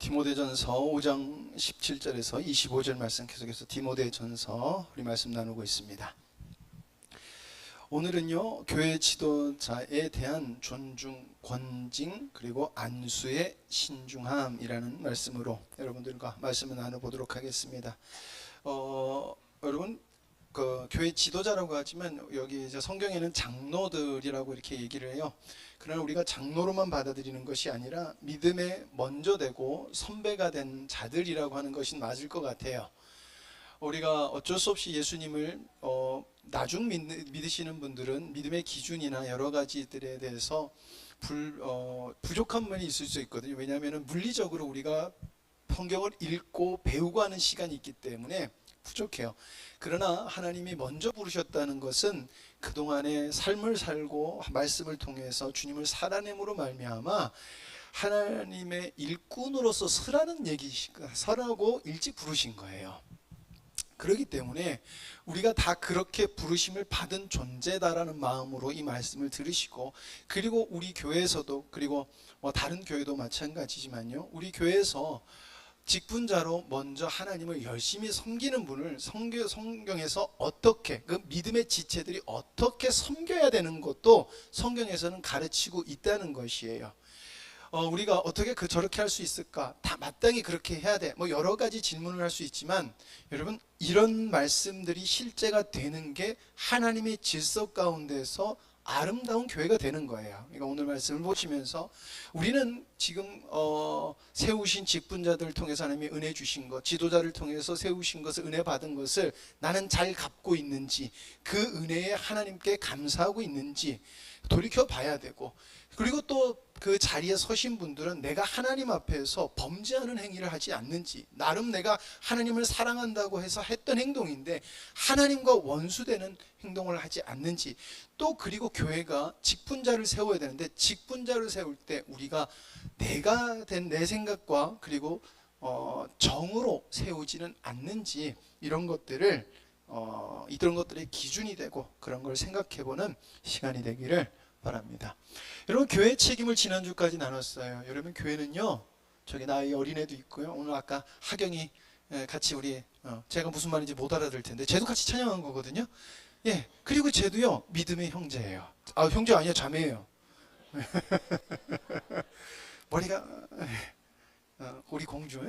디모데전서 5장 17절에서 25절 말씀 계속해서 디모데전서 우리 말씀 나누고 있습니다. 오늘은요, 교회 지도자에 대한 존중, 권징, 그리고 안수의 신중함이라는 말씀으로 여러분들과 말씀을 나눠보도록 하겠습니다. 여러분, 교회 지도자라고 하지만 여기 이제 성경에는 장로들이라고 이렇게 얘기를 해요. 그러나 우리가 장로로만 받아들이는 것이 아니라 믿음에 먼저 되고 선배가 된 자들이라고 하는 것이 맞을 것 같아요. 우리가 어쩔 수 없이 예수님을 나중 믿으시는 분들은 믿음의 기준이나 여러 가지들에 대해서 부족한 면이 있을 수 있거든요. 왜냐하면 물리적으로 우리가 성경을 읽고 배우고 하는 시간이 있기 때문에 부족해요. 그러나 하나님이 먼저 부르셨다는 것은 그동안의 삶을 살고 말씀을 통해서 주님을 살아냄으로 말미암아 하나님의 일꾼으로서 서라는 서라고 일찍 부르신 거예요. 그렇기 때문에 우리가 다 그렇게 부르심을 받은 존재다라는 마음으로 이 말씀을 들으시고, 그리고 우리 교회에서도, 그리고 다른 교회도 마찬가지지만요, 우리 교회에서 직분자로 먼저 하나님을 열심히 섬기는 분을 성경에서 어떻게, 그 믿음의 지체들이 어떻게 섬겨야 되는 것도 성경에서는 가르치고 있다는 것이에요. 우리가 어떻게 저렇게 할 수 있을까? 다 마땅히 그렇게 해야 돼. 여러 가지 질문을 할 수 있지만, 여러분, 이런 말씀들이 실제가 되는 게 하나님의 질서 가운데서 아름다운 교회가 되는 거예요. 그러니까 오늘 말씀을 보시면서 우리는 지금 세우신 직분자들을 통해서 하나님이 은혜 주신 것, 지도자를 통해서 세우신 것을, 은혜 받은 것을 나는 잘 갚고 있는지, 그 은혜에 하나님께 감사하고 있는지 돌이켜 봐야 되고, 그리고 또 그 자리에 서신 분들은 내가 하나님 앞에서 범죄하는 행위를 하지 않는지, 나름 내가 하나님을 사랑한다고 해서 했던 행동인데 하나님과 원수되는 행동을 하지 않는지, 또 그리고 교회가 직분자를 세워야 되는데 직분자를 세울 때 우리가 내가 된 내 생각과 그리고 정으로 세우지는 않는지, 이런 것들이 기준이 되고 그런 걸 생각해보는 시간이 되기를 바랍니다. 여러분, 교회 책임을 지난주까지 나눴어요. 여러분, 교회는요, 저기 나의 어린애도 있고요, 오늘 아까 하경이 같이 우리 제가 무슨 말인지 못 알아들 텐데 쟤도 같이 찬양한 거거든요. 예, 그리고 쟤도요 믿음의 형제예요. 형제 아니야, 자매예요. 머리가 우리 공주.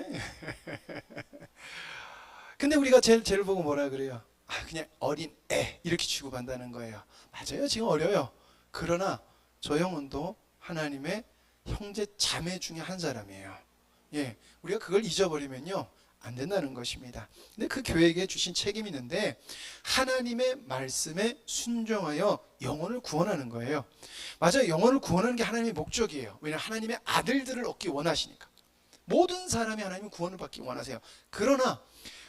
근데 우리가 쟤를 보고 뭐라 그래요? 그냥 어린 애 이렇게 취급한다는 거예요. 맞아요, 지금 어려요. 그러나 저 영혼도 하나님의 형제 자매 중에 한 사람이에요. 예, 우리가 그걸 잊어버리면요 안 된다는 것입니다. 근데 그 교회에게 주신 책임이 있는데, 하나님의 말씀에 순종하여 영혼을 구원하는 거예요. 맞아요, 영혼을 구원하는 게 하나님의 목적이에요. 왜냐하면 하나님의 아들들을 얻기 원하시니까. 모든 사람이 하나님의 구원을 받기 원하세요. 그러나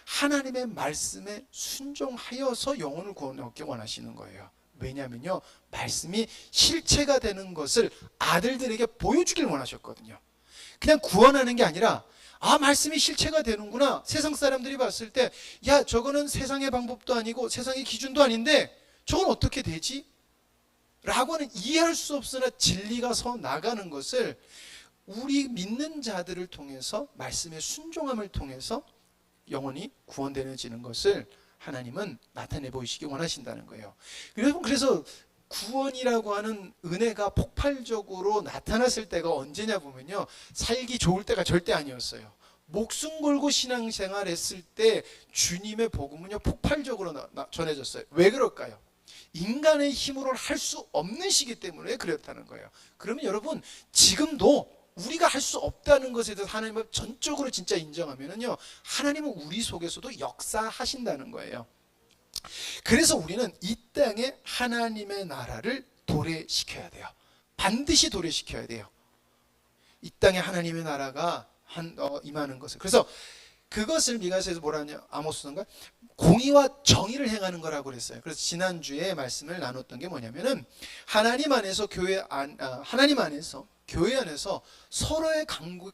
하나님의 말씀에 순종하여서 영혼을 얻기 원하시는 거예요. 왜냐하면요, 말씀이 실체가 되는 것을 아들들에게 보여주길 원하셨거든요. 그냥 구원하는 게 아니라, 말씀이 실체가 되는구나. 세상 사람들이 봤을 때, 야, 저거는 세상의 방법도 아니고 세상의 기준도 아닌데 저건 어떻게 되지? 라고는 이해할 수 없으나 진리가 서 나가는 것을 우리 믿는 자들을 통해서, 말씀의 순종함을 통해서 영혼이 구원되어지는 것을 하나님은 나타내 보이시기 원하신다는 거예요. 여러분, 그래서 구원이라고 하는 은혜가 폭발적으로 나타났을 때가 언제냐 보면요, 살기 좋을 때가 절대 아니었어요. 목숨 걸고 신앙생활 했을 때 주님의 복음은요 폭발적으로 전해졌어요. 왜 그럴까요? 인간의 힘으로 할 수 없는 시기 때문에 그랬다는 거예요. 그러면 여러분, 지금도 우리가 할 수 없다는 것에 대해서 하나님을 전적으로 진짜 인정하면은요, 하나님은 우리 속에서도 역사하신다는 거예요. 그래서 우리는 이 땅에 하나님의 나라를 도래시켜야 돼요. 반드시 도래시켜야 돼요. 이 땅에 하나님의 나라가 임하는 것을. 그래서 그것을 미가서에서 뭐라 하냐, 아모스인가, 공의와 정의를 행하는 거라고 그랬어요. 그래서 지난주에 말씀을 나눴던 게 뭐냐면은, 하나님 안에서 교회 안에서 서로의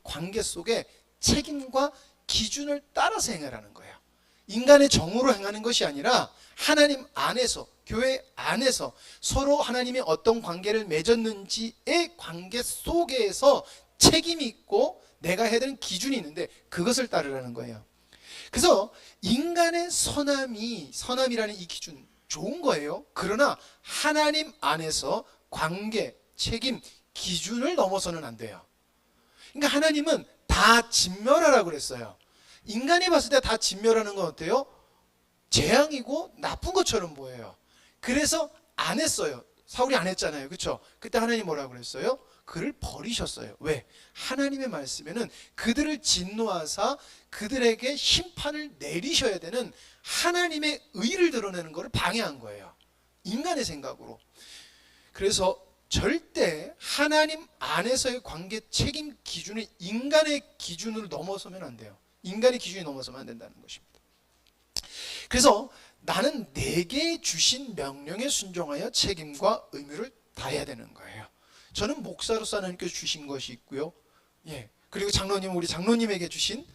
관계 속에 책임과 기준을 따라서 행하라는 거예요. 인간의 정으로 행하는 것이 아니라 하나님 안에서, 교회 안에서 서로 하나님이 어떤 관계를 맺었는지의 관계 속에서 책임이 있고 내가 해야 되는 기준이 있는데 그것을 따르라는 거예요. 그래서 인간의 선함이라는 이 기준 좋은 거예요. 그러나 하나님 안에서 관계, 책임, 기준을 넘어서는 안 돼요. 그러니까 하나님은 다 진멸하라고 그랬어요. 인간이 봤을 때 다 진멸하는 건 어때요? 재앙이고 나쁜 것처럼 보여요. 그래서 안 했어요. 사울이 안 했잖아요. 그렇죠? 그때 하나님 뭐라고 그랬어요? 그를 버리셨어요. 왜? 하나님의 말씀에는 그들을 진노하사 그들에게 심판을 내리셔야 되는 하나님의 의를 드러내는 것을 방해한 거예요. 인간의 생각으로. 그래서 절대 하나님 안에서의 관계 책임 기준을 인간의 기준으로 넘어서면 안 돼요. 인간의 기준이 넘어서면 안 된다는 것입니다. 그래서 나는 내게 주신 명령에 순종하여 책임과 의무를 다해야 되는 거예요. 저는 목사로서 하나님께서 주신 것이 있고요. 그리고 장로님, 우리 장로님에게 주신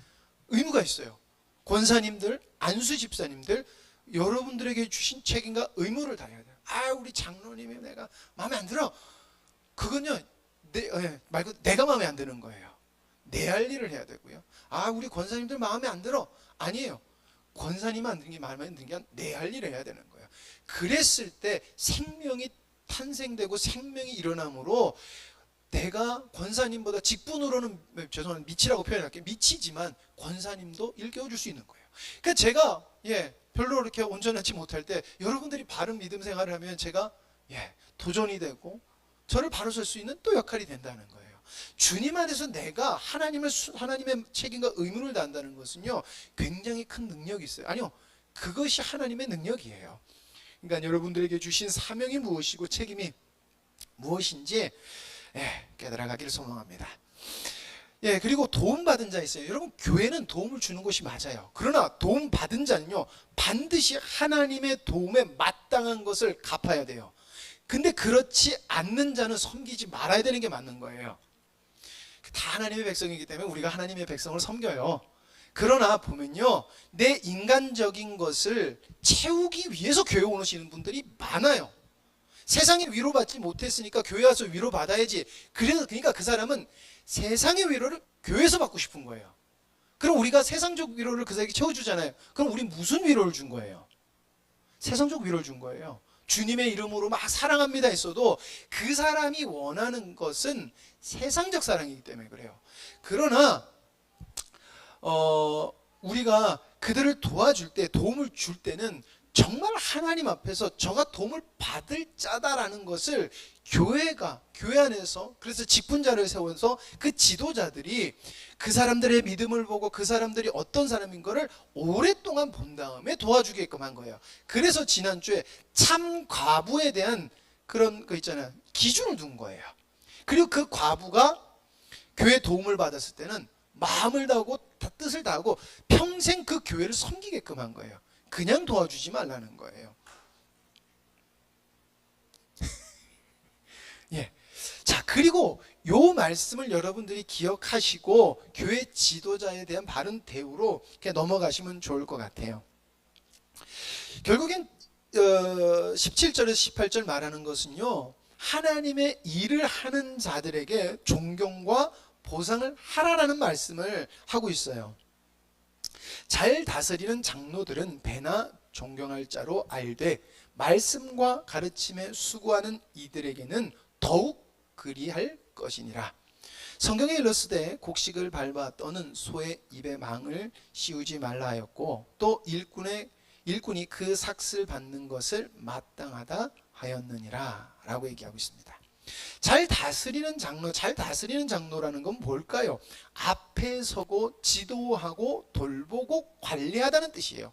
의무가 있어요. 권사님들, 안수 집사님들, 여러분들에게 주신 책임과 의무를 다해야 돼요. 우리 장로님이 내가 마음에 안 들어. 그건요, 말고 내가 마음에 안 드는 거예요. 내 할 일을 해야 되고요. 우리 권사님들 마음에 안 들어. 아니에요. 권사님 안 드는 게 마음에 안 드는 게 내 할 일을 해야 되는 거예요. 그랬을 때 생명이 탄생되고 생명이 일어나므로 내가 권사님보다 직분으로는 죄송합니다. 미치라고 표현할게요. 미치지만 권사님도 일깨워줄 수 있는 거예요. 그러니까 제가 별로 이렇게 온전하지 못할 때 여러분들이 바른 믿음 생활을 하면 제가 도전이 되고 저를 바로 설 수 있는 또 역할이 된다는 거예요. 주님 안에서 내가 하나님의 책임과 의무를 다한다는 것은요 굉장히 큰 능력이 있어요. 아니요, 그것이 하나님의 능력이에요. 그러니까 여러분들에게 주신 사명이 무엇이고 책임이 무엇인지 깨달아가기를 소망합니다. 그리고 도움받은 자 있어요. 여러분, 교회는 도움을 주는 것이 맞아요. 그러나 도움받은 자는요 반드시 하나님의 도움에 마땅한 것을 갚아야 돼요. 근데 그렇지 않는 자는 섬기지 말아야 되는 게 맞는 거예요. 다 하나님의 백성이기 때문에 우리가 하나님의 백성을 섬겨요. 그러나 보면요, 내 인간적인 것을 채우기 위해서 교회 오시는 분들이 많아요. 세상에 위로받지 못했으니까 교회 와서 위로받아야지. 그러니까 그 사람은 세상의 위로를 교회에서 받고 싶은 거예요. 그럼 우리가 세상적 위로를 그 사람에게 채워주잖아요. 그럼 우리 무슨 위로를 준 거예요? 세상적 위로를 준 거예요. 주님의 이름으로 막 사랑합니다 했어도 그 사람이 원하는 것은 세상적 사랑이기 때문에 그래요. 그러나 우리가 그들을 도와줄 때, 도움을 줄 때는 정말 하나님 앞에서 저가 도움을 받을 자다라는 것을 교회 안에서, 그래서 직분자를 세워서 그 지도자들이 그 사람들의 믿음을 보고 그 사람들이 어떤 사람인 거를 오랫동안 본 다음에 도와주게끔 한 거예요. 그래서 지난주에 참 과부에 대한 그런 거 있잖아요, 기준을 둔 거예요. 그리고 그 과부가 교회 도움을 받았을 때는 마음을 다하고 뜻을 다하고 평생 그 교회를 섬기게끔 한 거예요. 그냥 도와주지 말라는 거예요. 자, 그리고 요 말씀을 여러분들이 기억하시고 교회 지도자에 대한 바른 대우로 넘어가시면 좋을 것 같아요. 결국엔 17절에서 18절 말하는 것은요, 하나님의 일을 하는 자들에게 존경과 보상을 하라라는 말씀을 하고 있어요. 잘 다스리는 장로들은 배나 존경할 자로 알되 말씀과 가르침에 수고하는 이들에게는 더욱 그리할 것이니라. 성경에 일렀으되 곡식을 밟아 떠는 소의 입에 망을 씌우지 말라 하였고 또 일꾼이 그 삭슬 받는 것을 마땅하다 하였느니라 라고 얘기하고 있습니다. 잘 다스리는 장로라는 건 뭘까요? 앞에 서고 지도하고 돌보고 관리하다는 뜻이에요.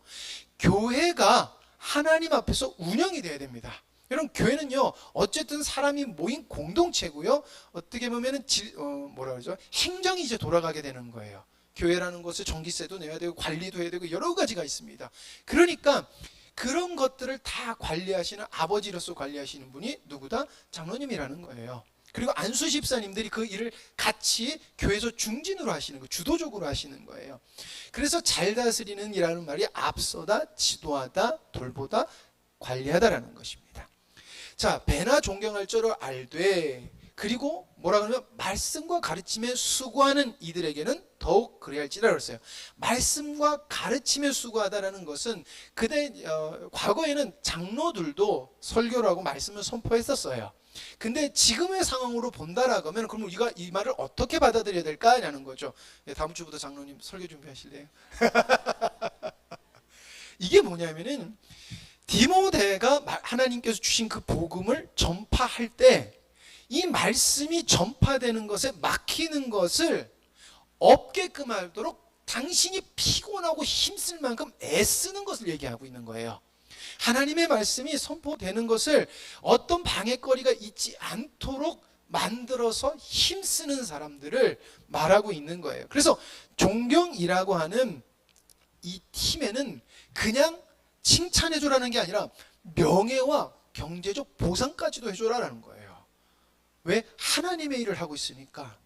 교회가 하나님 앞에서 운영이 돼야 됩니다. 여러분, 교회는요 어쨌든 사람이 모인 공동체고요, 어떻게 보면은 행정이 이제 돌아가게 되는 거예요. 교회라는 것을 전기세도 내야 되고 관리도 해야 되고 여러 가지가 있습니다. 그러니까 그런 것들을 다 관리하시는, 아버지로서 관리하시는 분이 누구다? 장로님이라는 거예요. 그리고 안수 집사님들이 그 일을 같이 교회에서 중진으로 하시는 거예요. 주도적으로 하시는 거예요. 그래서 잘 다스리는 이라는 말이 앞서다, 지도하다, 돌보다, 관리하다라는 것입니다. 자, 배나 존경할 줄을 알되, 그리고 뭐라 그러면 말씀과 가르침에 수고하는 이들에게는 더욱 그래야 할지라 그랬어요. 말씀과 가르침에 수고하다라는 것은 그때 과거에는 장로들도 설교를 하고 말씀을 선포했었어요. 근데 지금의 상황으로 본다라고 하면 그럼 우리가 이 말을 어떻게 받아들여야 될까냐는 거죠. 다음 주부터 장로님 설교 준비하실래요? 이게 뭐냐면은 디모데가 하나님께서 주신 그 복음을 전파할 때 이 말씀이 전파되는 것에 막히는 것을 없게끔 하도록 당신이 피곤하고 힘쓸 만큼 애쓰는 것을 얘기하고 있는 거예요. 하나님의 말씀이 선포되는 것을 어떤 방해거리가 있지 않도록 만들어서 힘쓰는 사람들을 말하고 있는 거예요. 그래서 존경이라고 하는 이 팀에는 그냥 칭찬해줘라는 게 아니라 명예와 경제적 보상까지도 해줘라는 거예요. 왜? 하나님의 일을 하고 있으니까.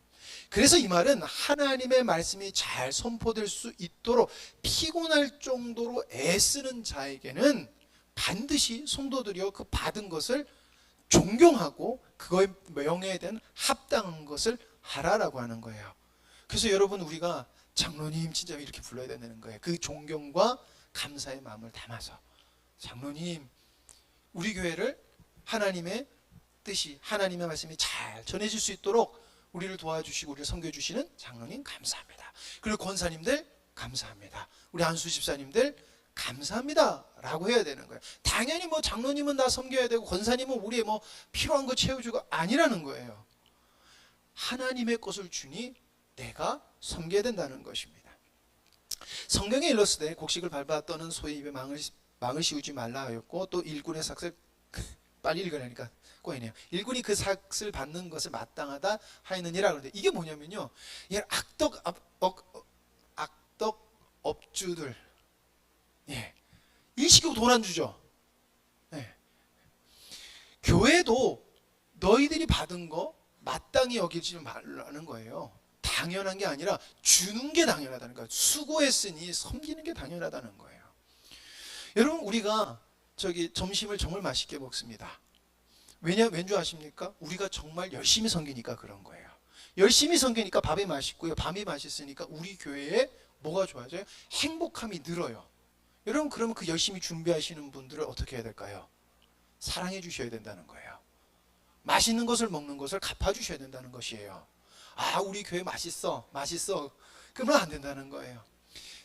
그래서 이 말은 하나님의 말씀이 잘 선포될 수 있도록 피곤할 정도로 애쓰는 자에게는 반드시 성도들이여 그 받은 것을 존경하고 그거의 명예에 대한 합당한 것을 하라라고 하는 거예요. 그래서 여러분 우리가 장로님 진짜 이렇게 불러야 된다는 거예요. 그 존경과 감사의 마음을 담아서 장로님 우리 교회를 하나님의 뜻이 하나님의 말씀이 잘 전해질 수 있도록 우리를 도와주시고 우리를 섬겨주시는 장로님 감사합니다. 그리고 권사님들 감사합니다. 우리 안수 집사님들 감사합니다 라고 해야 되는 거예요. 당연히 뭐 장로님은 나 섬겨야 되고 권사님은 우리의 뭐 필요한 거 채워주고 아니라는 거예요. 하나님의 것을 주니 내가 섬겨야 된다는 것입니다. 성경에 일렀으되 곡식을 밟아 떠는 소의 입에 망을 씌우지 말라 하였고 또 일꾼의 삭을 빨리 읽으라니까 꼬이네요. 일꾼이 그 삭을 받는 것을 마땅하다 하였느니라. 그런데 이게 뭐냐면요, 악덕 업주들, 예, 일시키고 돈 안 주죠. 예. 교회도 너희들이 받은 거 마땅히 여기지 말라는 거예요. 당연한 게 아니라 주는 게 당연하다는 거예요. 수고했으니 섬기는 게 당연하다는 거예요. 여러분 우리가 점심을 정말 맛있게 먹습니다. 왠지 아십니까? 우리가 정말 열심히 섬기니까 그런 거예요. 열심히 섬기니까 밥이 맛있고요. 밤이 맛있으니까 우리 교회에 뭐가 좋아져요? 행복함이 늘어요. 여러분 그러면 그 열심히 준비하시는 분들을 어떻게 해야 될까요? 사랑해 주셔야 된다는 거예요. 맛있는 것을 먹는 것을 갚아주셔야 된다는 것이에요. 아 우리 교회 맛있어 그러면 안 된다는 거예요.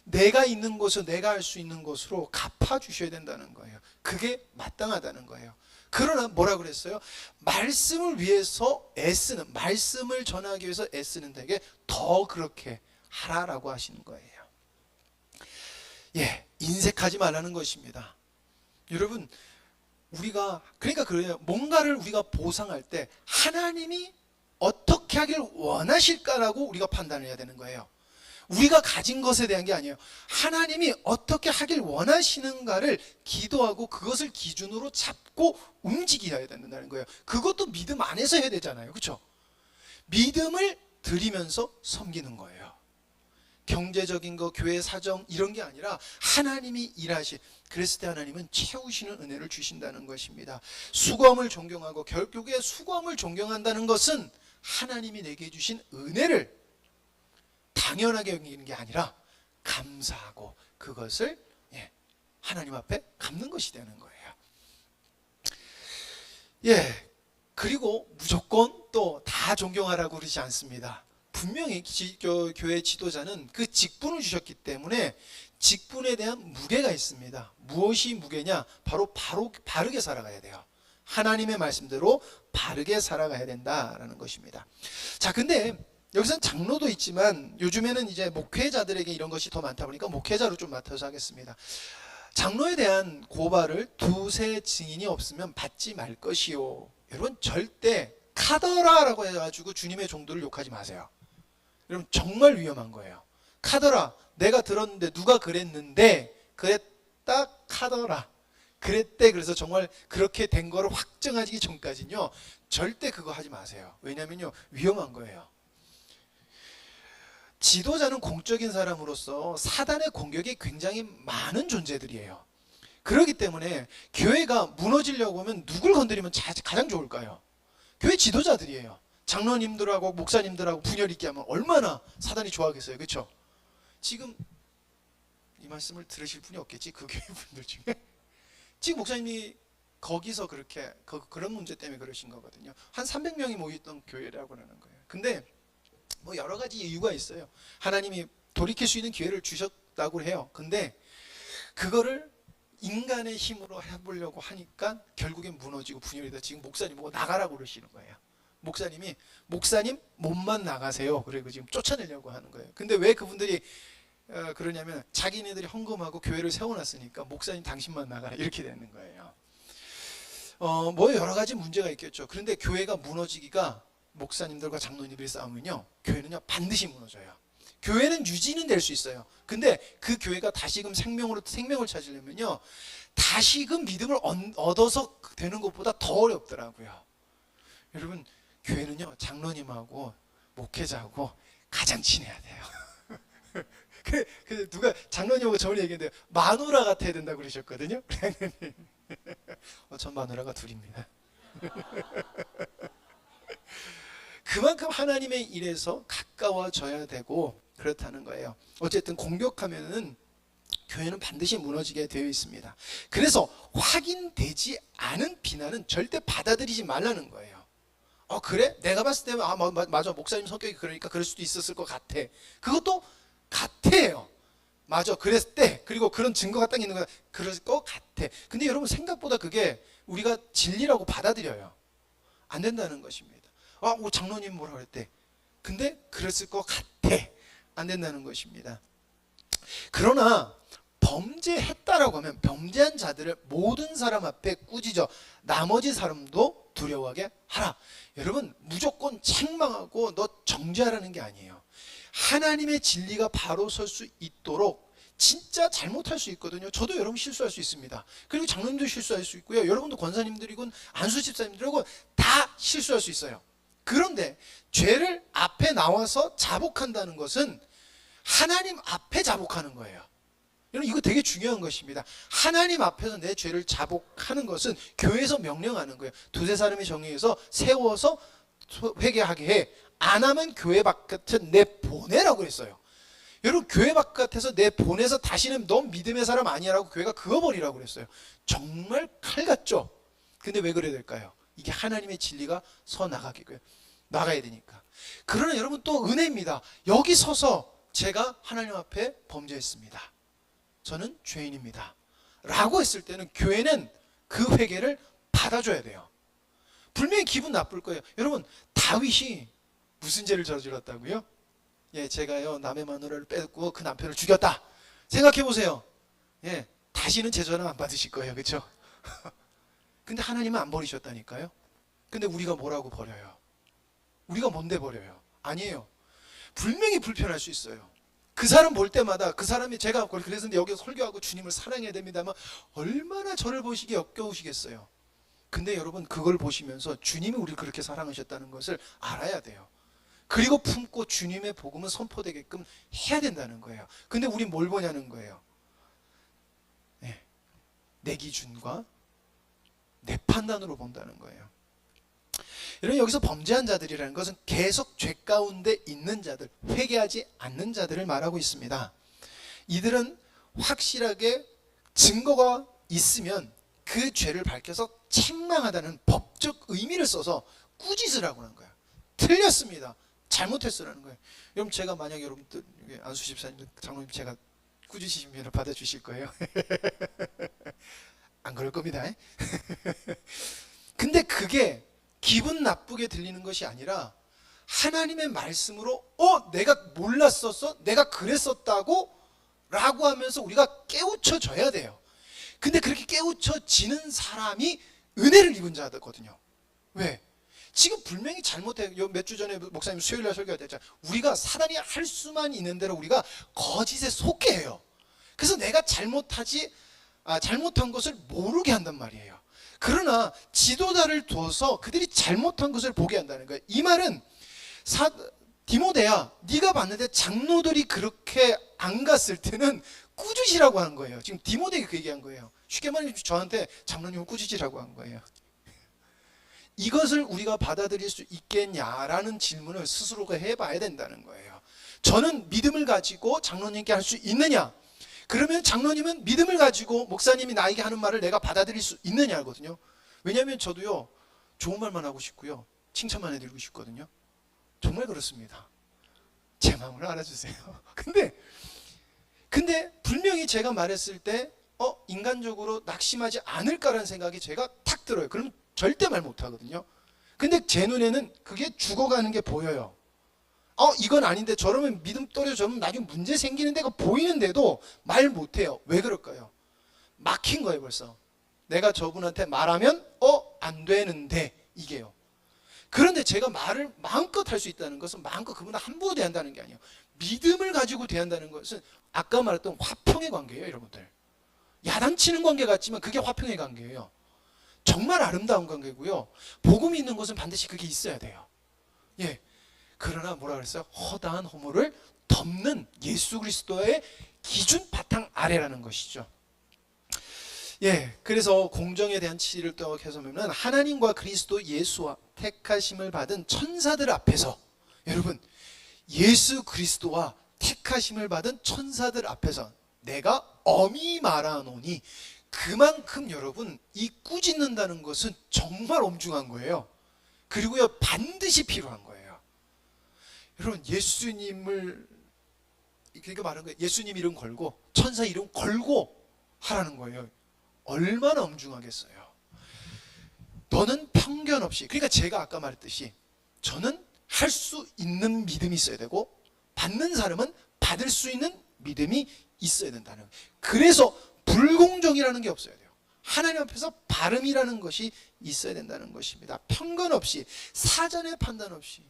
내가 있는 곳을 내가 할 수 있는 것으로 갚아주셔야 된다는 거예요. 그게 마땅하다는 거예요. 그러나 뭐라 그랬어요? 말씀을 위해서 애쓰는, 말씀을 전하기 위해서 애쓰는 데게 더 그렇게 하라라고 하시는 거예요. 예, 인색하지 말라는 것입니다. 여러분 우리가 그러니까 그래요. 뭔가를 우리가 보상할 때 하나님이 어떻게 하길 원하실까라고 우리가 판단을 해야 되는 거예요. 우리가 가진 것에 대한 게 아니에요. 하나님이 어떻게 하길 원하시는가를 기도하고 그것을 기준으로 잡고 움직여야 된다는 거예요. 그것도 믿음 안에서 해야 되잖아요. 그렇죠? 믿음을 드리면서 섬기는 거예요. 경제적인 거, 교회 사정 이런 게 아니라 하나님이 그랬을 때 하나님은 채우시는 은혜를 주신다는 것입니다. 수고함을 존경하고 결국에 수고함을 존경한다는 것은 하나님이 내게 주신 은혜를 당연하게 여기는 게 아니라 감사하고 그것을 하나님 앞에 갚는 것이 되는 거예요. 예, 그리고 무조건 또 다 존경하라고 그러지 않습니다. 분명히 교회 지도자는 그 직분을 주셨기 때문에 직분에 대한 무게가 있습니다. 무엇이 무게냐? 바로 바르게 살아가야 돼요. 하나님의 말씀대로 바르게 살아가야 된다라는 것입니다. 자, 근데 여기서는 장로도 있지만 요즘에는 이제 목회자들에게 이런 것이 더 많다 보니까 목회자로 좀 맡아서 하겠습니다. 장로에 대한 고발을 두세 증인이 없으면 받지 말 것이요. 여러분 절대 카더라라고 해가지고 주님의 종도를 욕하지 마세요. 여러분 정말 위험한 거예요. 카더라, 내가 들었는데 누가 그랬는데 그랬다 카더라 그랬대. 그래서 정말 그렇게 된 거를 확정하기 전까지는요 절대 그거 하지 마세요. 왜냐면요 위험한 거예요. 지도자는 공적인 사람으로서 사단의 공격이 굉장히 많은 존재들이에요. 그렇기 때문에 교회가 무너지려고 하면 누굴 건드리면 가장 좋을까요? 교회 지도자들이에요. 장로님들하고 목사님들하고 분열 있게 하면 얼마나 사단이 좋아하겠어요. 그렇죠? 지금 이 말씀을 들으실 분이 없겠지, 그 교회 분들 중에. 지금 목사님이 거기서 그렇게 그런 문제 때문에 그러신 거거든요. 한 300명이 모였던 교회라고 하는 거예요. 근데 뭐 여러 가지 이유가 있어요. 하나님이 돌이킬 수 있는 기회를 주셨다고 해요. 근데 그거를 인간의 힘으로 해보려고 하니까 결국엔 무너지고 분열이 돼. 지금 목사님 보고 나가라고 그러시는 거예요. 목사님 몸만 나가세요. 그리고 지금 쫓아내려고 하는 거예요. 근데 왜 그분들이 그러냐면 자기네들이 헌금하고 교회를 세워놨으니까 목사님 당신만 나가라 이렇게 되는 거예요. 뭐 여러 가지 문제가 있겠죠. 그런데 교회가 무너지기가 목사님들과 장로님들이 싸우면요, 교회는요 반드시 무너져요. 교회는 유지는 될 수 있어요. 근데 그 교회가 다시금 생명을 찾으려면요, 다시금 믿음을 얻어서 되는 것보다 더 어렵더라고요. 여러분, 교회는요 장로님하고 목회자하고 가장 친해야 돼요. 그 누가 장로님하고 저번에 얘기했는데 마누라 같아야 된다고 그러셨거든요. 전 마누라가 둘입니다. 그만큼 하나님의 일에서 가까워져야 되고 그렇다는 거예요. 어쨌든 공격하면은 교회는 반드시 무너지게 되어 있습니다. 그래서 확인되지 않은 비난은 절대 받아들이지 말라는 거예요. 그래? 내가 봤을 때는 맞아, 목사님 성격이 그러니까 그럴 수도 있었을 것 같아. 그것도 같아요. 맞아, 그랬을 때, 그리고 그런 증거가 딱 있는 거야. 그럴 것 같아. 근데 여러분, 생각보다 그게 우리가 진리라고 받아들여요. 안 된다는 것입니다. 장로님 뭐라 그랬대. 근데 그랬을 것 같아. 안 된다는 것입니다. 그러나 범죄했다라고 하면 범죄한 자들을 모든 사람 앞에 꾸짖어 나머지 사람도 두려워하게 하라. 여러분, 무조건 책망하고 너 정죄하라는 게 아니에요. 하나님의 진리가 바로 설 수 있도록 진짜 잘못할 수 있거든요. 저도 여러분 실수할 수 있습니다. 그리고 장로님도 실수할 수 있고요. 여러분도 권사님들이건 안수 집사님들이건 다 실수할 수 있어요. 그런데 죄를 앞에 나와서 자복한다는 것은 하나님 앞에 자복하는 거예요. 여러분, 이거 되게 중요한 것입니다. 하나님 앞에서 내 죄를 자복하는 것은 교회에서 명령하는 거예요. 두세 사람이 정의해서 세워서 회개하게 해. 안 하면 교회 바깥에 내보내라고 했어요. 여러분, 교회 바깥에서 내보내서 다시는 넌 믿음의 사람 아니야라고 교회가 그어버리라고 그랬어요. 정말 칼 같죠? 근데 왜 그래야 될까요? 이게 하나님의 진리가 나가야 되니까. 그러나 여러분, 또 은혜입니다. 여기 서서 제가 하나님 앞에 범죄했습니다. 저는 죄인입니다. 라고 했을 때는 교회는 그 회개를 받아줘야 돼요. 분명히 기분 나쁠 거예요. 여러분, 다윗이 무슨 죄를 저질렀다고요? 제가요 남의 마누라를 뺏고 그 남편을 죽였다. 생각해 보세요. 다시는 제 전화 안 받으실 거예요. 그렇죠? 근데 하나님은 안 버리셨다니까요. 근데 우리가 뭐라고 버려요? 우리가 뭔데 버려요? 아니에요. 분명히 불편할 수 있어요. 그 사람 볼 때마다 그 사람이, 제가 그래서 여기서 설교하고 주님을 사랑해야 됩니다만 얼마나 저를 보시기에 역겨우시겠어요. 근데 여러분, 그걸 보시면서 주님이 우리를 그렇게 사랑하셨다는 것을 알아야 돼요. 그리고 품고 주님의 복음은 선포되게끔 해야 된다는 거예요. 근데 우린 뭘 보냐는 거예요. 내 기준과 내 판단으로 본다는 거예요. 여러분, 여기서 범죄한 자들이라는 것은 계속 죄 가운데 있는 자들, 회개하지 않는 자들을 말하고 있습니다. 이들은 확실하게 증거가 있으면 그 죄를 밝혀서 책망하다는 법적 의미를 써서 꾸짖으라고 하는 거예요. 틀렸습니다. 잘못했으라는 거예요. 여러분, 제가 만약 여러분들 안수 집사님, 장로님 제가 꾸짖으시면 받아주실 거예요. 안 그럴 겁니다. 근데 그게 기분 나쁘게 들리는 것이 아니라 하나님의 말씀으로 내가 몰랐었어? 내가 그랬었다고? 라고 하면서 우리가 깨우쳐져야 돼요. 근데 그렇게 깨우쳐지는 사람이 은혜를 입은 자거든요. 왜? 지금 분명히 잘못해. 몇 주 전에 목사님 수요일날 설교할 때 했잖아요. 우리가 사단이 할 수만 있는 대로 우리가 거짓에 속게 해요. 그래서 내가 잘못한 것을 모르게 한단 말이에요. 그러나 지도자를 둬서 그들이 잘못한 것을 보게 한다는 거예요. 이 말은 디모데야, 네가 봤는데 장로들이 그렇게 안 갔을 때는 꾸짖으라고 하는 거예요. 지금 디모데가 그 얘기한 거예요. 쉽게 말하면 저한테 장로님은 꾸짖으라고 한 거예요. 이것을 우리가 받아들일 수 있겠냐라는 질문을 스스로가 해봐야 된다는 거예요. 저는 믿음을 가지고 장로님께 할 수 있느냐? 그러면 장로님은 믿음을 가지고 목사님이 나에게 하는 말을 내가 받아들일 수 있느냐거든요. 왜냐하면 저도요, 좋은 말만 하고 싶고요, 칭찬만 해드리고 싶거든요. 정말 그렇습니다. 제 마음을 알아주세요. 근데 분명히 제가 말했을 때 인간적으로 낙심하지 않을까라는 생각이 제가 탁 들어요. 그러면 절대 말 못하거든요. 근데 제 눈에는 그게 죽어가는 게 보여요. 이건 아닌데, 저러면 믿음 떨어져면 나중에 문제 생기는 데가 보이는데도 말 못해요. 왜 그럴까요? 막힌 거예요 벌써. 내가 저분한테 말하면 안 되는데, 이게요. 그런데 제가 말을 마음껏 할 수 있다는 것은 마음껏 그분을 함부로 대한다는 게 아니에요. 믿음을 가지고 대한다는 것은 아까 말했던 화평의 관계예요. 여러분들, 야단치는 관계 같지만 그게 화평의 관계예요. 정말 아름다운 관계고요, 복음이 있는 곳은 반드시 그게 있어야 돼요. 예. 그러나 뭐라 그랬어요? 허다한 허물을 덮는 예수 그리스도의 기준 바탕 아래라는 것이죠. 예, 그래서 공정에 대한 치리를 또 해서 보면 하나님과 그리스도 예수와 택하심을 받은 천사들 앞에서, 여러분, 예수 그리스도와 택하심을 받은 천사들 앞에서 내가 엄히 말하노니, 그만큼 여러분, 이 꾸짖는다는 것은 정말 엄중한 거예요. 그리고요, 반드시 필요한 거예요. 여러분, 예수님을, 그러니까 말하는 거예요. 예수님 이름 걸고 천사 이름 걸고 하라는 거예요. 얼마나 엄중하겠어요. 너는 편견 없이, 그러니까 제가 아까 말했듯이 저는 할 수 있는 믿음이 있어야 되고, 받는 사람은 받을 수 있는 믿음이 있어야 된다는 거예요. 그래서 불공정이라는 게 없어야 돼요. 하나님 앞에서 바름이라는 것이 있어야 된다는 것입니다. 편견 없이, 사전의 판단 없이,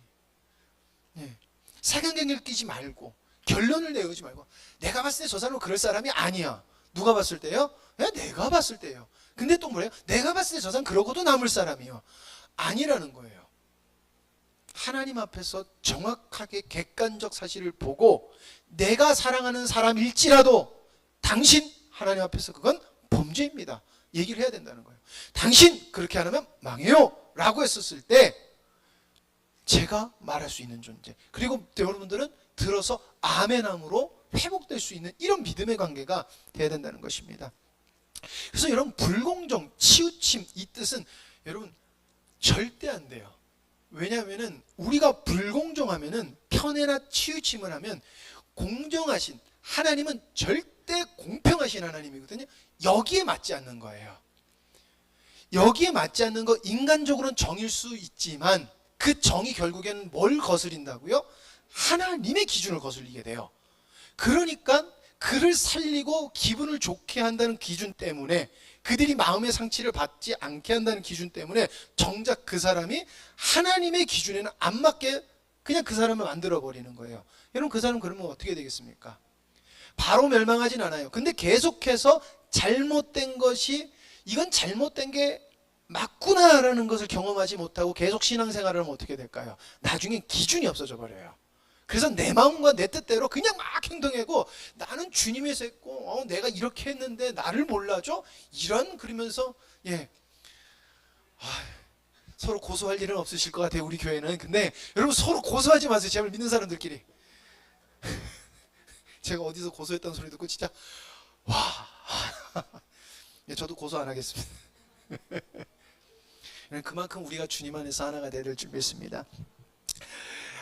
색안경을 끼지 말고 결론을 내지 말고, 내가 봤을 때 저 사람은 그럴 사람이 아니야. 누가 봤을 때요? 내가 봤을 때요. 근데 또 뭐래요? 내가 봤을 때 저 사람 그러고도 남을 사람이요. 아니라는 거예요. 하나님 앞에서 정확하게 객관적 사실을 보고, 내가 사랑하는 사람일지라도 당신, 하나님 앞에서 그건 범죄입니다, 얘기를 해야 된다는 거예요. 당신 그렇게 안 하면 망해요 라고 했었을 때 제가 말할 수 있는 존재, 그리고 여러분들은 들어서 아멘함으로 회복될 수 있는 이런 믿음의 관계가 돼야 된다는 것입니다. 그래서 여러분, 불공정, 치우침, 이 뜻은 여러분 절대 안 돼요. 왜냐하면 우리가 불공정하면은, 편애나 치우침을 하면, 공정하신 하나님은 절대 공평하신 하나님이거든요. 여기에 맞지 않는 거예요. 여기에 맞지 않는 거, 인간적으로는 정일 수 있지만 그 정이 결국에는 뭘 거스린다고요? 하나님의 기준을 거슬리게 돼요. 그러니까 그를 살리고 기분을 좋게 한다는 기준 때문에, 그들이 마음의 상처를 받지 않게 한다는 기준 때문에 정작 그 사람이 하나님의 기준에는 안 맞게 그냥 그 사람을 만들어버리는 거예요. 여러분, 그 사람 그러면 어떻게 되겠습니까? 바로 멸망하진 않아요. 근데 계속해서 잘못된 것이, 이건 잘못된 게 맞구나라는 것을 경험하지 못하고 계속 신앙생활을 하면 어떻게 될까요? 나중에 기준이 없어져 버려요. 그래서 내 마음과 내 뜻대로 그냥 막 행동하고, 나는 주님에서 했고 내가 이렇게 했는데 나를 몰라줘? 그러면서 서로 고소할 일은 없으실 것 같아요, 우리 교회는. 근데 여러분, 서로 고소하지 마세요, 제발, 믿는 사람들끼리. 제가 어디서 고소했다는 소리 듣고 진짜 저도 고소 안 하겠습니다. 그만큼 우리가 주님 안에서 하나가 되야 될 줄 믿습니다.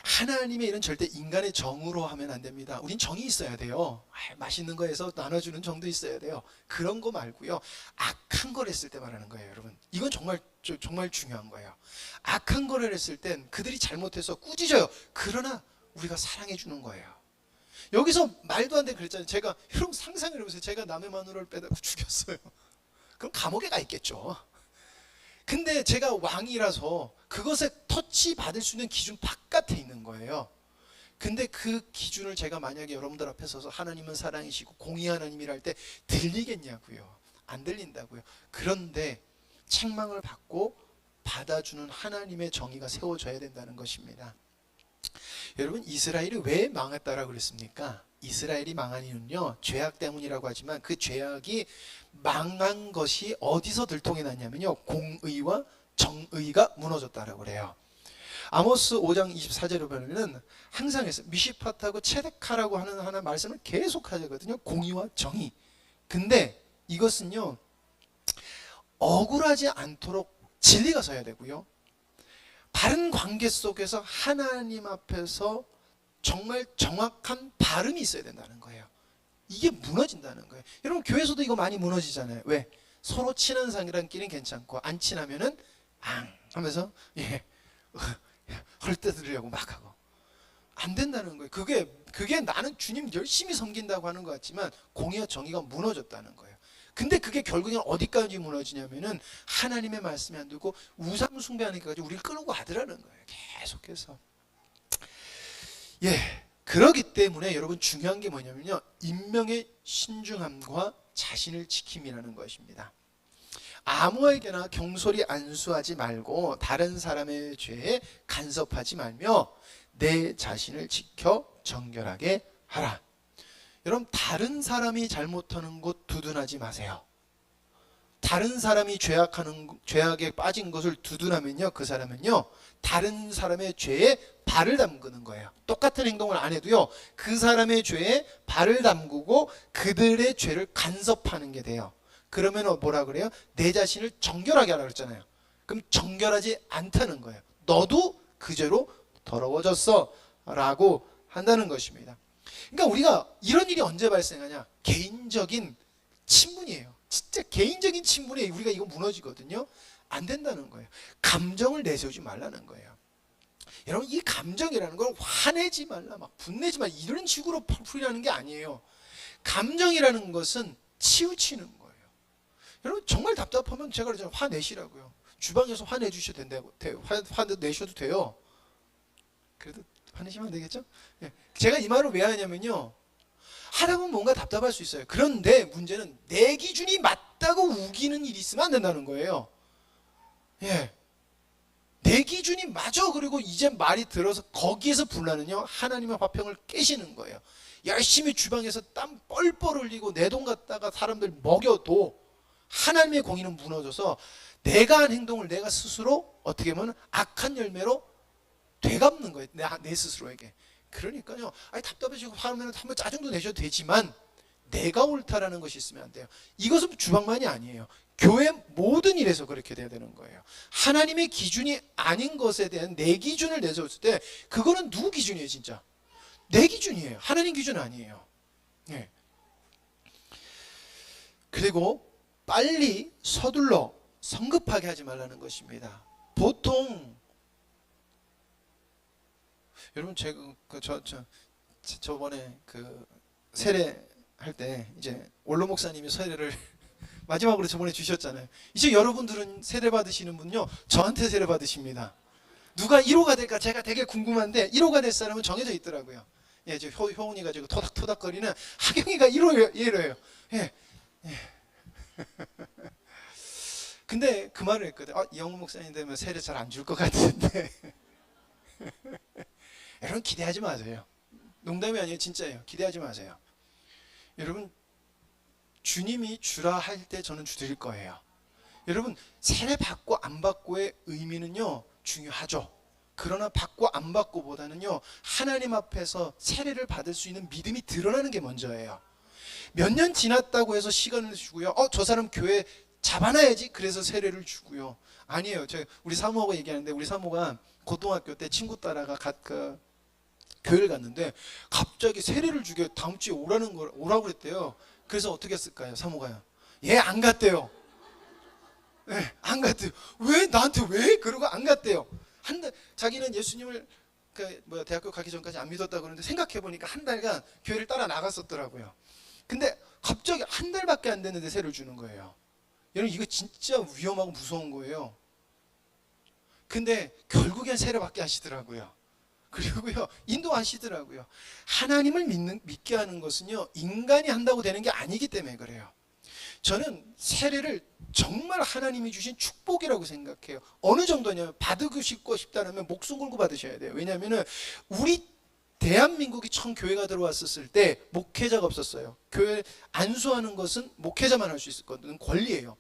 하나님의 일은 절대 인간의 정으로 하면 안 됩니다. 우린 정이 있어야 돼요. 맛있는 거에서 나눠주는 정도 있어야 돼요. 그런 거 말고요, 악한 걸 했을 때 말하는 거예요. 여러분, 이건 정말 중요한 거예요. 악한 걸 했을 땐 그들이 잘못해서 꾸짖어요. 그러나 우리가 사랑해 주는 거예요. 여기서 말도 안 되게 그랬잖아요. 제가, 여러분 상상을 해보세요. 제가 남의 마누라를 빼다가 죽였어요. 그럼 감옥에 가 있겠죠. 근데 제가 왕이라서 그것에 터치 받을 수 있는 기준 바깥에 있는 거예요. 근데 그 기준을 제가 만약에 여러분들 앞에 서서 하나님은 사랑이시고 공의 하나님이라 할 때 들리겠냐고요? 안 들린다고요. 그런데 책망을 받고 받아주는 하나님의 정의가 세워져야 된다는 것입니다. 여러분, 이스라엘이 왜 망했다라고 그랬습니까? 이스라엘이 망한 이유는요, 죄악 때문이라고 하지만 그 죄악이 망한 것이 어디서 들통이 났냐면요, 공의와 정의가 무너졌다라고 그래요. 아모스 5장 24절을 보면은 항상 해서 미시팟하고 체데카라고 하는 하나 말씀을 계속 하거든요. 공의와 정의. 근데 이것은요, 억울하지 않도록 진리가 서야 되고요, 바른 관계 속에서 하나님 앞에서 정말 정확한 발음이 있어야 된다는 거예요. 이게 무너진다는 거예요. 여러분, 교회에서도 이거 많이 무너지잖아요. 왜? 서로 친한 사람끼리는 괜찮고 안 친하면은 앙 하면서 헐뜯으려고 막 하고 안 된다는 거예요. 그게 나는 주님 열심히 섬긴다고 하는 것 같지만 공의와 정의가 무너졌다는 거예요. 근데 그게 결국엔 어디까지 무너지냐면은 하나님의 말씀이 안 되고 우상 숭배하는 데까지 우리를 끌고 가더라는 거예요. 계속해서. 그러기 때문에 여러분, 중요한 게 뭐냐면요, 인명의 신중함과 자신을 지킴이라는 것입니다. 아무에게나 경솔히 안수하지 말고 다른 사람의 죄에 간섭하지 말며 내 자신을 지켜 정결하게 하라. 여러분, 다른 사람이 잘못하는 것 두둔하지 마세요. 다른 사람이 죄악에 빠진 것을 두둔하면요, 그 사람은요, 다른 사람의 죄에 발을 담그는 거예요. 똑같은 행동을 안 해도요, 그 사람의 죄에 발을 담그고 그들의 죄를 간섭하는 게 돼요. 그러면 뭐라 그래요? 내 자신을 정결하게 하라 그랬잖아요. 그럼 정결하지 않다는 거예요. 너도 그 죄로 더러워졌어 라고 한다는 것입니다. 그러니까 우리가 이런 일이 언제 발생하냐? 개인적인 친분이에요. 진짜 개인적인 친분에 우리가 이거 무너지거든요. 안 된다는 거예요. 감정을 내세우지 말라는 거예요. 여러분, 이 감정이라는 걸 화내지 말라, 막 분내지 말라, 이런 식으로 풀이라는 게 아니에요. 감정이라는 것은 치우치는 거예요. 여러분, 정말 답답하면 제가 그러잖아요. 화내시라고요. 주방에서 화내주셔도 된다고, 화내셔도 돼요. 그래도 화내시면 안 되겠죠? 제가 이 말을 왜 하냐면요, 하다 보면 뭔가 답답할 수 있어요. 그런데 문제는 내 기준이 맞다고 우기는 일이 있으면 안 된다는 거예요. 내 기준이 맞아. 그리고 이제 말이 들어서 거기에서 분란은요, 하나님의 화평을 깨시는 거예요. 열심히 주방에서 땀 뻘뻘 흘리고 내 돈 갖다가 사람들 먹여도 하나님의 공의는 무너져서 내가 한 행동을 내가 스스로 어떻게 보면 악한 열매로 되갚는 거예요. 내 스스로에게. 그러니까요, 답답해지고 화나면 한번 짜증도 내셔도 되지만 내가 옳다라는 것이 있으면 안 돼요. 이것은 주방만이 아니에요. 교회 모든 일에서 그렇게 돼야 되는 거예요. 하나님의 기준이 아닌 것에 대한 내 기준을 내세웠을 때 그거는 누구 기준이에요? 진짜 내 기준이에요. 하나님 기준 아니에요. 그리고 빨리 서둘러 성급하게 하지 말라는 것입니다. 보통 여러분, 제가 저번에 그 세례 할 때 이제 원로 목사님이 세례를 마지막으로 저번에 주셨잖아요. 이제 여러분들은 세례 받으시는 분요, 저한테 세례 받으십니다. 누가 1호가 될까 제가 되게 궁금한데 1호가 될 사람은 정해져 있더라고요. 저 효은이가 지금 토닥토닥거리는 하경이가 1호예요. 근데 그 말을 했거든. 이영훈 목사님 되면 세례 잘 안 줄 것 같은데. 여러분, 기대하지 마세요. 농담이 아니에요. 진짜예요. 기대하지 마세요. 여러분, 주님이 주라 할 때 저는 드릴 거예요. 여러분, 세례 받고 안 받고의 의미는요, 중요하죠. 그러나 받고 안 받고보다는요, 하나님 앞에서 세례를 받을 수 있는 믿음이 드러나는 게 먼저예요. 몇 년 지났다고 해서 시간을 주고요, 저 사람 교회 잡아놔야지 그래서 세례를 주고요. 아니에요. 우리 사모하고 얘기하는데, 우리 사모가 고등학교 때 친구 따라가 교회를 갔는데 갑자기 세례를 주게 다음 주에 오라고 그랬대요. 그래서 어떻게 했을까요? 사모가요. 안 갔대요. 안 갔대요. 왜? 나한테 왜? 그러고 안 갔대요. 자기는 예수님을 대학교 가기 전까지 안 믿었다 그러는데 생각해보니까 한 달간 교회를 따라 나갔었더라고요. 근데 갑자기 한 달밖에 안 됐는데 세례를 주는 거예요. 여러분, 이거 진짜 위험하고 무서운 거예요. 근데 결국엔 세례받게 하시더라고요. 그리고요, 인도하시더라고요. 하나님을 믿게 하는 것은요, 인간이 한다고 되는 게 아니기 때문에 그래요. 저는 세례를 정말 하나님이 주신 축복이라고 생각해요. 어느 정도냐면 받으시고 싶다면 목숨 걸고 받으셔야 돼요. 왜냐하면 우리 대한민국이 처음 교회가 들어왔었을 때 목회자가 없었어요. 교회 안수하는 것은 목회자만 할 수 있었거든요. 권리예요.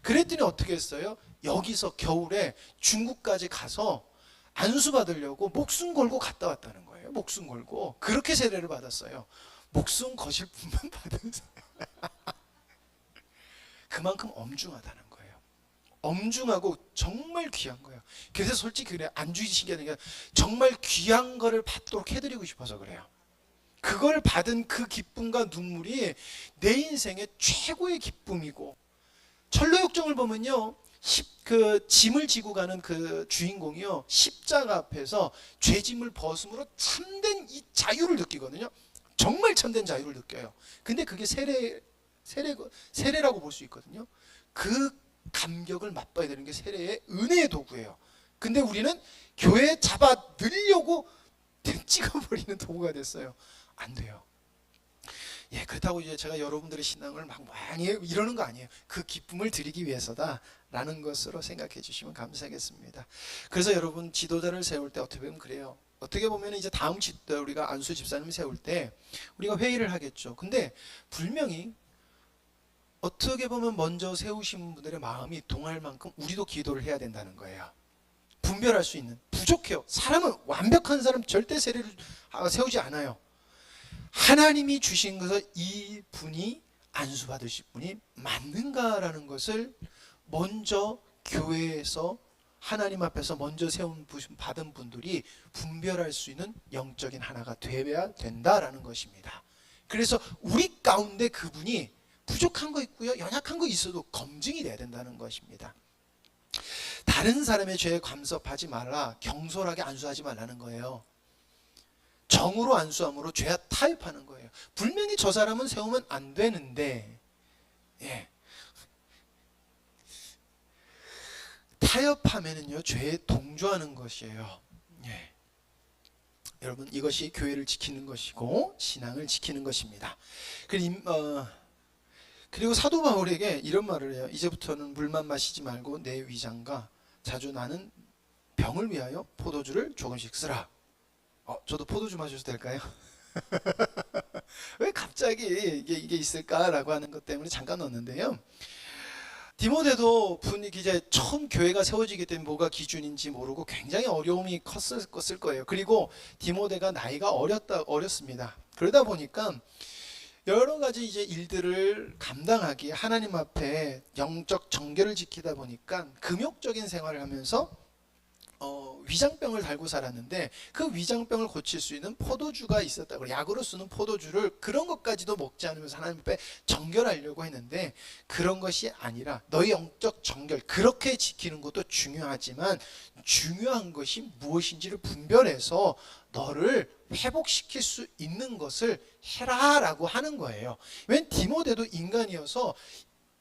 그랬더니 어떻게 했어요? 여기서 겨울에 중국까지 가서 안수 받으려고 목숨 걸고 갔다 왔다는 거예요. 목숨 걸고. 그렇게 세례를 받았어요. 목숨 거실 뿐만 받은 그만큼 엄중하다는 거예요. 엄중하고 정말 귀한 거예요. 그래서 솔직히 그래, 안주의식이 아니라 정말 귀한 거를 받도록 해드리고 싶어서 그래요. 그걸 받은 그 기쁨과 눈물이 내 인생의 최고의 기쁨이고, 철로역정을 보면요, 그 짐을 지고 가는 그 주인공이요, 십자가 앞에서 죄짐을 벗음으로 참된 이 자유를 느끼거든요. 정말 참된 자유를 느껴요. 근데 그게 세례라고 볼 수 있거든요. 그 감격을 맛봐야 되는 게 세례의 은혜의 도구예요. 근데 우리는 교회에 잡아 넣으려고 찍어버리는 도구가 됐어요. 안 돼요. 예, 그렇다고 이제 제가 여러분들의 신앙을 막 많이 이러는 거 아니에요. 그 기쁨을 드리기 위해서다라는 것으로 생각해 주시면 감사하겠습니다. 그래서 여러분, 지도자를 세울 때 어떻게 보면 그래요. 어떻게 보면 이제 다음 지도자, 우리가 안수 집사님 세울 때 우리가 회의를 하겠죠. 근데 분명히 어떻게 보면 먼저 세우신 분들의 마음이 동할 만큼 우리도 기도를 해야 된다는 거예요. 분별할 수 있는, 부족해요. 사람은, 완벽한 사람 절대 세례를 세우지 않아요. 하나님이 주신 것을 이 분이 안수 받으실 분이 맞는가라는 것을 먼저 교회에서 하나님 앞에서 먼저 세운 받은 분들이 분별할 수 있는 영적인 하나가 되어야 된다라는 것입니다. 그래서 우리 가운데 그분이 부족한 거 있고요, 연약한 거 있어도 검증이 돼야 된다는 것입니다. 다른 사람의 죄에 간섭하지 말라, 경솔하게 안수하지 말라는 거예요. 정으로 안수함으로 죄와 타협하는 거예요. 분명히 저 사람은 세우면 안 되는데, 예, 타협하면은요 죄에 동조하는 것이에요. 예. 여러분, 이것이 교회를 지키는 것이고 신앙을 지키는 것입니다. 그리고 사도 바울에게 이런 말을 해요. 이제부터는 물만 마시지 말고 내 위장과 자주 나는 병을 위하여 포도주를 조금씩 쓰라. 저도 포도주 마셔도 될까요? 왜 갑자기 이게 있을까라고 하는 것 때문에 잠깐 넣었는데요. 디모데도 분위기 이제 처음 교회가 세워지기 때문에 뭐가 기준인지 모르고 굉장히 어려움이 컸을 거예요. 그리고 디모데가 나이가 어렸습니다. 그러다 보니까 여러 가지 이제 일들을 감당하기에 하나님 앞에 영적 정결을 지키다 보니까 금욕적인 생활을 하면서 위장병을 달고 살았는데, 그 위장병을 고칠 수 있는 포도주가 있었다고, 약으로 쓰는 포도주를, 그런 것까지도 먹지 않으면서 하나님 앞에 정결하려고 했는데, 그런 것이 아니라 너의 영적 정결, 그렇게 지키는 것도 중요하지만 중요한 것이 무엇인지를 분별해서 너를 회복시킬 수 있는 것을 해라라고 하는 거예요. 왜냐하면 디모데도 인간이어서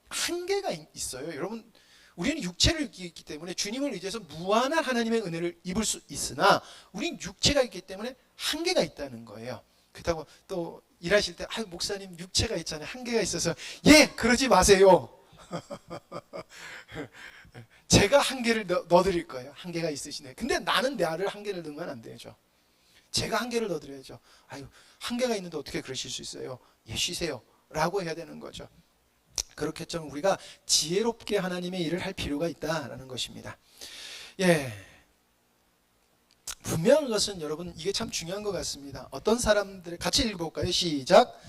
한계가 있어요. 여러분, 우리는 육체를 있기 때문에 주님을 의지해서 무한한 하나님의 은혜를 입을 수 있으나 우리는 육체가 있기 때문에 한계가 있다는 거예요. 그렇다고 또 일하실 때 목사님 육체가 있잖아요, 한계가 있어서, 예, 그러지 마세요. 제가 한계를 넣어드릴 거예요. 한계가 있으시네. 근데 나는 내 알을 한계를 넣으면 안 되죠. 제가 한계를 넣어드려야죠. 한계가 있는데 어떻게 그러실 수 있어요? 예, 쉬세요 라고 해야 되는 거죠. 그렇게 좀 우리가 지혜롭게 하나님의 일을 할 필요가 있다라는 것입니다. 예, 분명한 것은 여러분, 이게 참 중요한 것 같습니다. 어떤 사람들, 같이 읽어볼까요? 시작.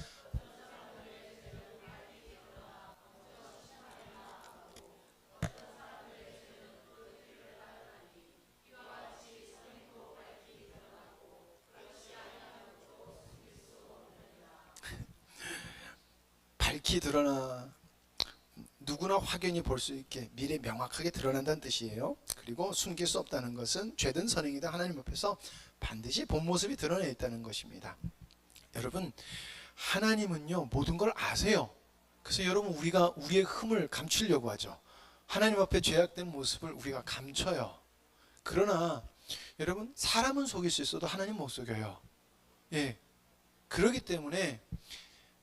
밝히 드러나, 누구나 확연히 볼 수 있게 미래 명확하게 드러난다는 뜻이에요. 그리고 숨길 수 없다는 것은 죄든 선행이든 하나님 앞에서 반드시 본 모습이 드러나 있다는 것입니다. 여러분, 하나님은요 모든 걸 아세요. 그래서 여러분, 우리가 우리의 흠을 감추려고 하죠. 하나님 앞에 죄악된 모습을 우리가 감춰요. 그러나 여러분, 사람은 속일 수 있어도 하나님 못 속여요. 예, 그렇기 때문에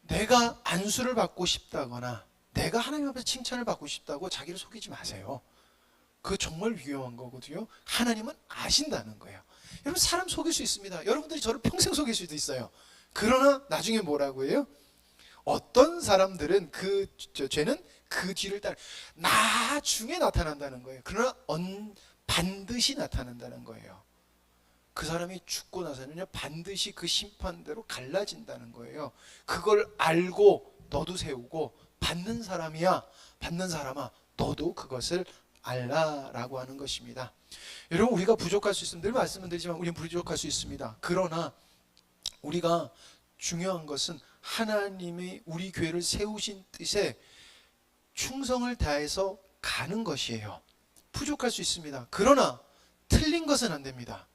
내가 안수를 받고 싶다거나 내가 하나님 앞에서 칭찬을 받고 싶다고 자기를 속이지 마세요. 그거 정말 위험한 거거든요. 하나님은 아신다는 거예요. 여러분, 사람 속일 수 있습니다. 여러분들이 저를 평생 속일 수도 있어요. 그러나 나중에 뭐라고 해요? 어떤 사람들은 죄는 그 뒤를 따라 나중에 나타난다는 거예요. 그러나 반드시 나타난다는 거예요. 그 사람이 죽고 나서는요, 반드시 그 심판대로 갈라진다는 거예요. 그걸 알고 너도 세우고, 받는 사람아, 너도 그것을 알라라고 하는 것입니다. 여러분, 우리가 부족할 수 있으면 늘 말씀을 드리지만 우리는 부족할 수 있습니다. 그러나 우리가 중요한 것은 하나님이 우리 교회를 세우신 뜻에 충성을 다해서 가는 것이에요. 부족할 수 있습니다. 그러나 틀린 것은 안 됩니다.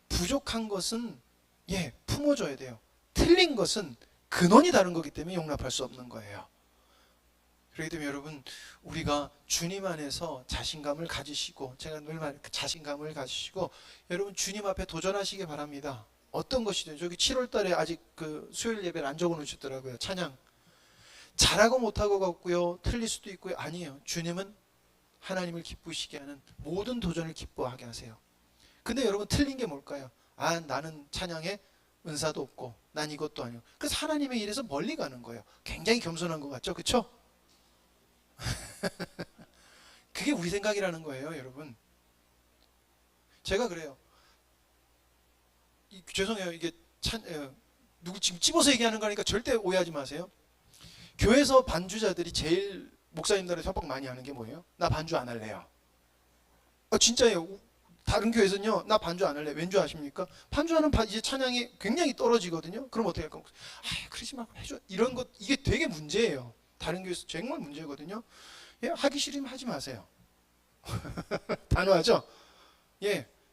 부족한 것은 품어줘야 돼요. 틀린 것은 근원이 다른 거기 때문에 용납할 수 없는 거예요. 그렇기 때문에 여러분, 우리가 주님 안에서 자신감을 가지시고, 제가 늘 말해 자신감을 가지시고, 여러분 주님 앞에 도전하시기 바랍니다. 어떤 것이든. 저기 7월 달에 아직 그 수요일 예배를 안 적어 놓으셨더라고요. 찬양. 잘하고 못하고 같고요, 틀릴 수도 있고요. 아니에요. 주님은 하나님을 기쁘시게 하는 모든 도전을 기뻐하게 하세요. 근데 여러분, 틀린 게 뭘까요? 나는 찬양에 은사도 없고 난 이것도 아니고. 그래서 하나님의 일에서 멀리 가는 거예요. 굉장히 겸손한 것 같죠? 그렇죠? 그게 우리 생각이라는 거예요, 여러분. 제가 그래요. 죄송해요. 이게 누구 지금 찝어서 얘기하는 거니까 절대 오해하지 마세요. 교회에서 반주자들이 제일 목사님들한테 협박 많이 하는 게 뭐예요? 나 반주 안 할래요. 진짜예요. 다른 교회에서는요, 나 반주 안 할래. 왠지 아십니까? 반주하는 이제 찬양이 굉장히 떨어지거든요. 그럼 어떻게 할까? 그러지 마, 해줘. 이런 것, 이게 되게 문제예요. 다른 교회에서 정말 문제거든요. 하기 싫으면 하지 마세요. 단호하죠?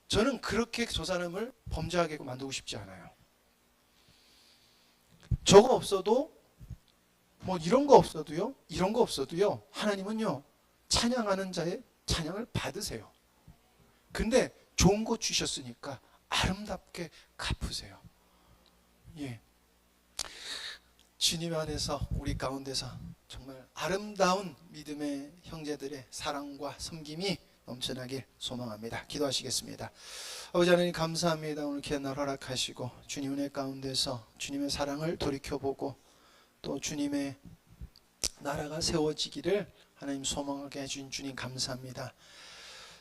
저는 그렇게 저 사람을 범죄하게 만들고 싶지 않아요. 저거 없어도, 이런 거 없어도요, 하나님은요, 찬양하는 자의 찬양을 받으세요. 근데 좋은 거 주셨으니까 아름답게 갚으세요. 주님 안에서, 우리 가운데서 정말 아름다운 믿음의 형제들의 사랑과 섬김이 넘쳐나길 소망합니다. 기도하시겠습니다. 아버지 하나님, 감사합니다. 오늘 귀한 날 허락하시고 주님 은혜 가운데서 주님의 사랑을 돌이켜보고 또 주님의 나라가 세워지기를 하나님 소망하게 해준 주님 감사합니다.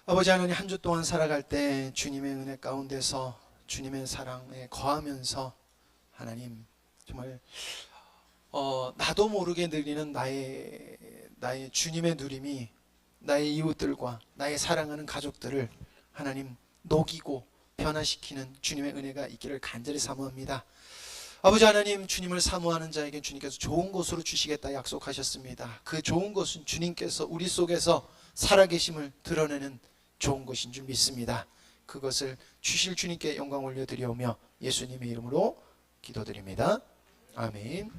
아버지 하나님, 한 주 동안 살아갈 때 주님의 은혜 가운데서 주님의 사랑에 거하면서 하나님 정말 나도 모르게 늘리는 나의 주님의 누림이 나의 이웃들과 나의 사랑하는 가족들을 하나님 녹이고 변화시키는 주님의 은혜가 있기를 간절히 사모합니다. 아버지 하나님, 주님을 사모하는 자에게 주님께서 좋은 것으로 주시겠다 약속하셨습니다. 그 좋은 것은 주님께서 우리 속에서 살아계심을 드러내는 좋은 것인 줄 믿습니다. 그것을 주실 주님께 영광 올려드리오며 예수님의 이름으로 기도드립니다. 아멘.